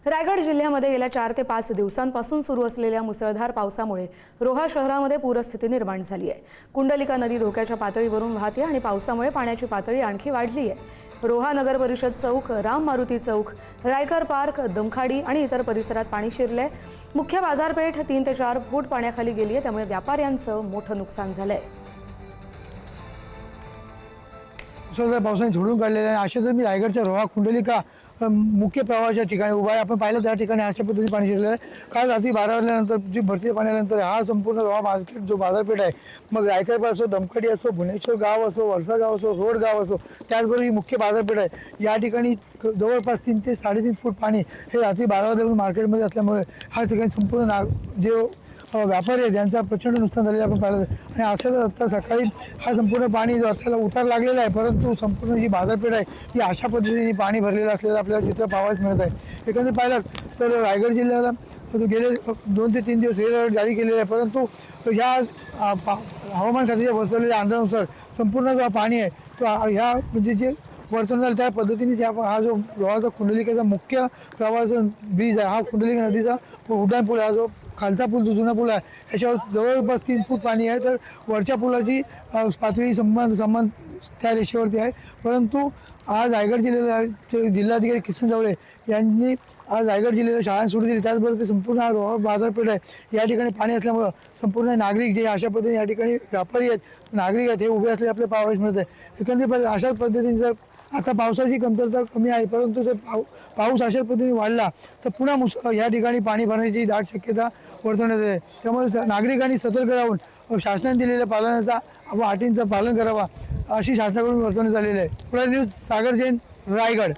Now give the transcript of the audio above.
रायगड जिल्ह्यामध्ये गेल्या 4 ते 5 दिवसांपासून सुरू असलेल्या मुसळधार पावसामुळे रोहा शहरामध्ये पूरस्थिती निर्माण झाली आहे। कुंडलिका नदी धोक्याच्या पातळीवरून वाहते आणि पावसामुळे पाण्याची पातळी आणखी वाढली आहे। रोहा नगर परिषद चौक, राम मारुती चौक, रायकर पार्क, दमखाडी आणि इतर परिसरात पाणी शिरले। मुख्य बाजारपेठ 3 ते 4 फूट पाण्याखाली गेली आहे, त्यामुळे व्यापाऱ्यांचं मोठं नुकसान झालंय। पावसाने झोडून काढलेलं आहे। अशा जर मी रायगडच्या रोहा कुंडलिका मुख्य प्रवाहाच्या ठिकाणी उभा आहे। आपण पाहिलं त्या ठिकाणी अशा पद्धतीने पाणी शिरलेलं आहे। काल रात्री 12 वाजल्यानंतर जी भरती पाण्यानंतर हा संपूर्ण रोहा मार्केट जो बाजारपेठ आहे, मग रायकर असो, दमखडी असो, भुवनेश्वर गाव असो, वरसा गाव असो, रोड गाव असो, त्याचबरोबर ही मुख्य बाजारपेठ आहे। या ठिकाणी जवळपास 3 ते 3.5 फूट पाणी हे रात्री 12 वाजल्यापासून मार्केटमध्ये असल्यामुळे हा ठिकाणी संपूर्ण जे व्यापारी आहेत त्यांचा प्रचंड नुकसान झालेलं आपण पाहिलं। आणि असं आता सकाळी हा संपूर्ण पाणी जो आपल्याला उतार लागलेला आहे, परंतु संपूर्ण जी बाजारपेठ आहे ही अशा पद्धतीने पाणी भरलेलं असलेलं आपल्याला चित्र पाहावयास मिळत आहे। एकंदरीत पाहिलं तर रायगड जिल्ह्याला गेले 2 ते 3 दिवस रेड अलर्ट जारी केलेलं आहे, परंतु ह्या हवामान खात्याच्या बसवलेल्या अंदाजानुसार संपूर्ण जो पाणी आहे तो ह्या म्हणजे जे वर्तन झालं त्या पद्धतीने हा जो रोहाचा कुंडलिकेचा मुख्य प्रवाहाचा ब्रिज आहे, हा कुंडलिका नदीचा उड्डाण पूल, हा जो खालचा पूल जो जुना पूल आहे ह्याच्यावर जवळपास 3 फूट पाणी आहे, तर वरच्या पुलाची पातळी समान त्या रेषेवरती आहे। परंतु आज रायगड जिल्हाधिकारी किसन जावळे यांनी आज रायगड जिल्ह्याला शाळा सुरू दिली। त्याचबरोबर ते संपूर्ण हा रोहा बाजारपेठ आहे या ठिकाणी पाणी असल्यामुळं संपूर्ण नागरिक जे अशा पद्धतीने या ठिकाणी व्यापारी आहेत, नागरिक आहेत, हे उभे असले आपले पाहावयास मिळत आहे। एकंदरीत अशाच पद्धतीने जर आता पावसाची कमतरता कमी आहे, परंतु जर पाऊस अशाच पद्धतीने वाढला तर पुन्हा या ठिकाणी पाणी भरण्याची दाट शक्यता वर्तवण्यात येते। त्यामुळे नागरिकांनी सतर्क राहून शासनाने दिलेल्या पालनाचा व अटींचं पालन करावा अशी शासनाकडून वर्तवण्यात आलेली आहे। पुढे न्यूज सागर जैन, रायगड।